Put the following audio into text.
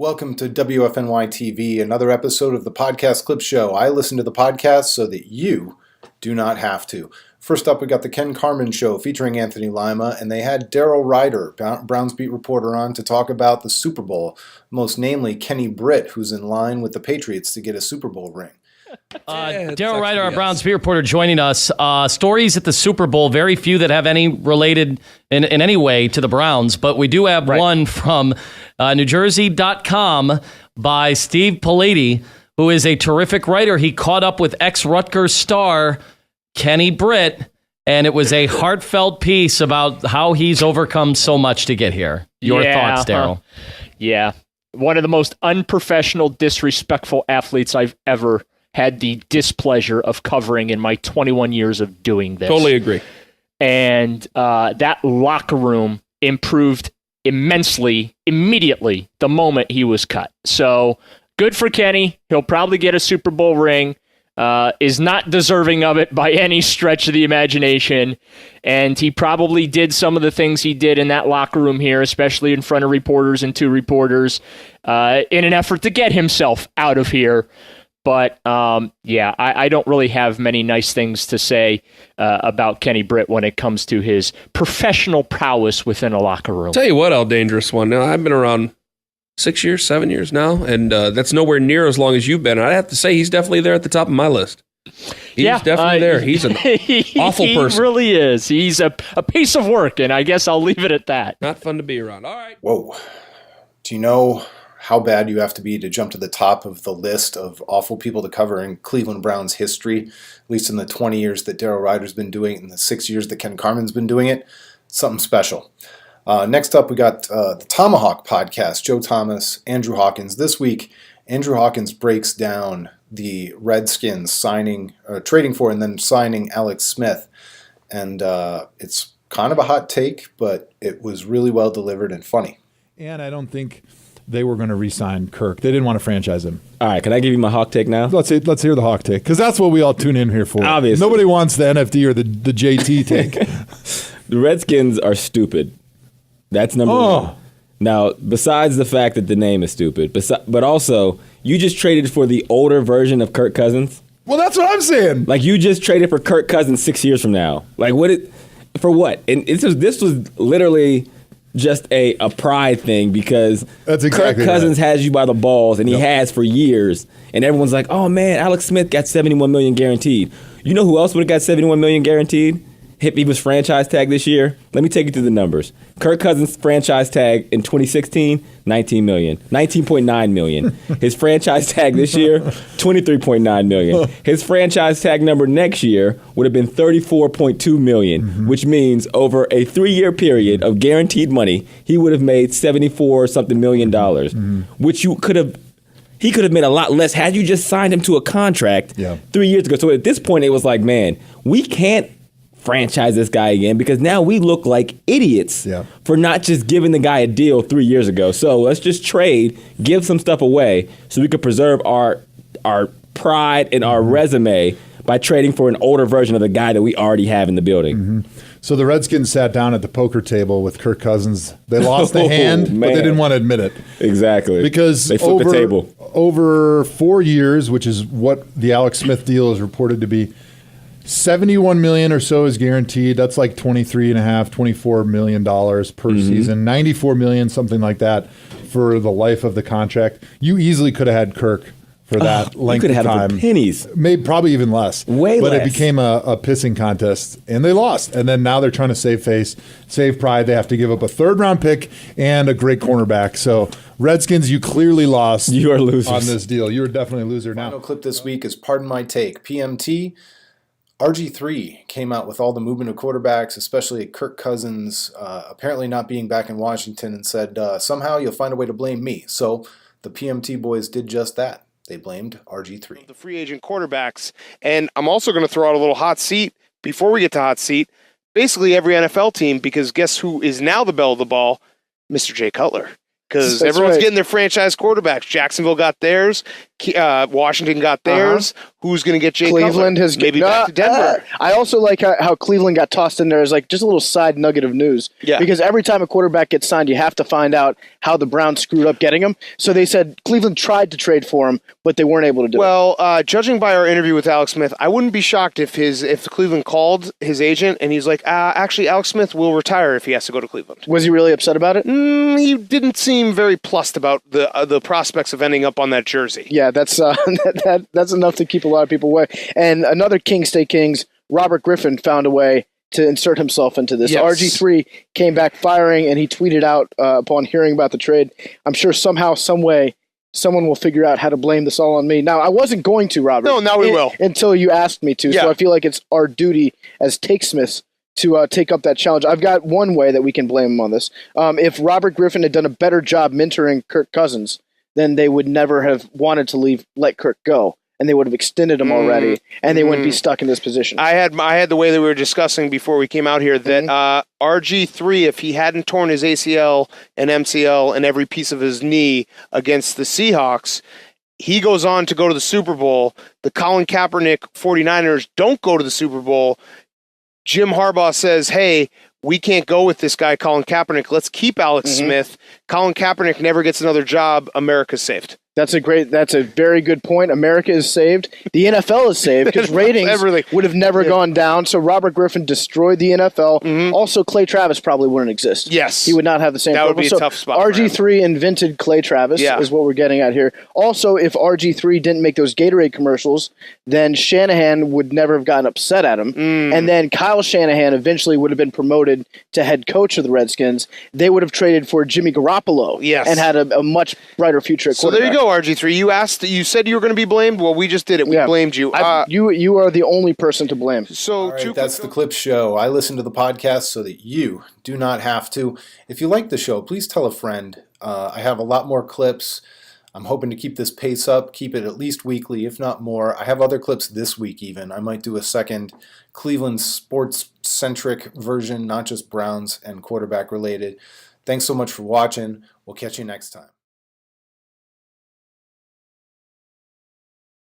Welcome to WFNY TV, another episode of the Podcast Clip Show. I listen to the podcast so that you do not have to. First up, we got the Ken Carman Show featuring Anthony Lima, and they had Daryl Ryder, Browns beat reporter, on to talk about the Super Bowl, most namely Kenny Britt, who's in line with the Patriots to get a Super Bowl ring. Daryl Ryder, our Browns beat reporter, joining us. Stories at the Super Bowl, very few that have any related in any way to the Browns, but we do have one from NewJersey.com by Steve Politi, who is a terrific writer. He caught up with ex-Rutgers star Kenny Britt, and it was a heartfelt piece about how he's overcome so much to get here. Your thoughts, Daryl? Yeah. One of the most unprofessional, disrespectful athletes I've ever had the displeasure of covering in my 21 years of doing this. Totally agree. And that locker room improved immensely immediately the moment he was cut. So good for Kenny. He'll probably get a Super Bowl ring. Is not deserving of it by any stretch of the imagination. And he probably did some of the things he did in that locker room here, especially in front of reporters and two reporters, in an effort to get himself out of here. But, I don't really have many nice things to say about Kenny Britt when it comes to his professional prowess within a locker room. Tell you what, Al Dangerous one. Now, I've been around 6 years, 7 years now, and that's nowhere near as long as you've been. And I'd have to say he's definitely there at the top of my list. He's definitely there. He's an awful person. He really is. He's a piece of work, and I guess I'll leave it at that. Not fun to be around. All right. Whoa. Do you know how bad you have to be to jump to the top of the list of awful people to cover in Cleveland Browns history, at least in the 20 years that Daryl Ryder's been doing it and the 6 years that Ken Carman's been doing it? Something special. Next up, we got the Thomahawk Podcast, Joe Thomas, Andrew Hawkins. This week, Andrew Hawkins breaks down the Redskins trading for and then signing Alex Smith. And it's kind of a hot take, but it was really well delivered and funny. And I don't think they were going to re-sign Kirk. They didn't want to franchise him. All right, can I give you my Hawk take now? Let's hear the Hawk take, because that's what we all tune in here for. Obviously. Nobody wants the NFD or the JT take. The Redskins are stupid. That's number one. Now, besides the fact that the name is stupid, but also, you just traded for the older version of Kirk Cousins. Well, that's what I'm saying. Like, you just traded for Kirk Cousins 6 years from now. Like, for what? And this was literally just a pride thing, because that's exactly Kirk Cousins right. has you by the balls, and he has for years. And everyone's like, oh, man, Alex Smith got $71 million guaranteed. You know who else would have got $71 million guaranteed? He was franchise tag this year. Let me take you through the numbers. Kirk Cousins' franchise tag in 2016, $19.9 million. His franchise tag this year, $23.9 million. His franchise tag number next year would have been $34.2 million, which means over a 3-year period of guaranteed money, he would have made $74-something million, which he could have made a lot less had you just signed him to a contract 3 years ago. So at this point, it was like, man, we can't franchise this guy again, because now we look like idiots for not just giving the guy a deal 3 years ago. So let's just trade, give some stuff away so we could preserve our pride and our resume by trading for an older version of the guy that we already have in the building. So the Redskins sat down at the poker table with Kirk Cousins. They lost the hand, but they didn't want to admit it. Exactly. Because they flipped the table. Over 4 years, which is what the Alex Smith deal is reported to be, $71 million or so is guaranteed. That's like $24 million per season. $94 million, something like that, for the life of the contract. You easily could have had Kirk for that length of time. You could have had him for pennies. Maybe, probably even less. Way less. But it became a pissing contest, and they lost. And then now they're trying to save face, save pride. They have to give up a third-round pick and a great cornerback. So Redskins, you clearly lost. You are losers on this deal. You're definitely a loser now. Final clip this week is Pardon My Take. PMT. RG3 came out with all the movement of quarterbacks, especially Kirk Cousins apparently not being back in Washington, and said, somehow you'll find a way to blame me. So the PMT boys did just that. They blamed RG3. The free agent quarterbacks. And I'm also going to throw out a little hot seat before we get to hot seat. Basically every NFL team, because guess who is now the belle of the ball? Mr. Jay Cutler. Because everyone's getting their franchise quarterbacks. Jacksonville got theirs. Washington got theirs. Who's going to get Jay Cleveland Cutler? has maybe back to Denver. I also like how Cleveland got tossed in there as like just a little side nugget of news. Yeah. Because every time a quarterback gets signed, you have to find out how the Browns screwed up getting him. So they said Cleveland tried to trade for him, but they weren't able to do it. Well, judging by our interview with Alex Smith, I wouldn't be shocked if Cleveland called his agent and he's like, actually, Alex Smith will retire if he has to go to Cleveland. Was he really upset about it? He didn't seem very plussed about the prospects of ending up on that jersey. Yeah, that's that's enough to keep a lot of people away. And another King Stay Kings, Robert Griffin, found a way to insert himself into this. Yes. RG3 came back firing, and he tweeted out upon hearing about the trade, I'm sure somehow, some way, someone will figure out how to blame this all on me. Now, I wasn't going to, Robert. No, now we will. Until you asked me to. Yeah. So I feel like it's our duty as Takesmiths to take up that challenge. I've got one way that we can blame him on this. If Robert Griffin had done a better job mentoring Kirk Cousins, then they would never have wanted to let Kirk go. And they would have extended him already, and they wouldn't be stuck in this position. I had the way that we were discussing before we came out here that RG3, if he hadn't torn his ACL and MCL and every piece of his knee against the Seahawks, he goes on to go to the Super Bowl. The Colin Kaepernick 49ers don't go to the Super Bowl. Jim Harbaugh says, hey, we can't go with this guy, Colin Kaepernick. Let's keep Alex Smith. Colin Kaepernick never gets another job. America's saved. That's a very good point. America is saved. The NFL is saved because ratings would have never gone down. So Robert Griffin destroyed the NFL. Also, Clay Travis probably wouldn't exist. Yes. He would not have the same That would be a so tough spot for RG3 invented Clay Travis is what we're getting at here. Also, if RG3 didn't make those Gatorade commercials, then Shanahan would never have gotten upset at him. And then Kyle Shanahan eventually would have been promoted to head coach of the Redskins. They would have traded for Jimmy Garoppolo and had a much brighter future at quarterback. So there you go, RG3. You said you were going to be blamed. Well, we just did it. We blamed you. You are the only person to blame. So all right, that's the Clip Show. I listen to the podcast so that you do not have to. If you like the show, please tell a friend. I have a lot more clips. I'm hoping to keep this pace up, keep it at least weekly, if not more. I have other clips this week even. I might do a second Cleveland sports-centric version, not just Browns and quarterback related. Thanks so much for watching. We'll catch you next time.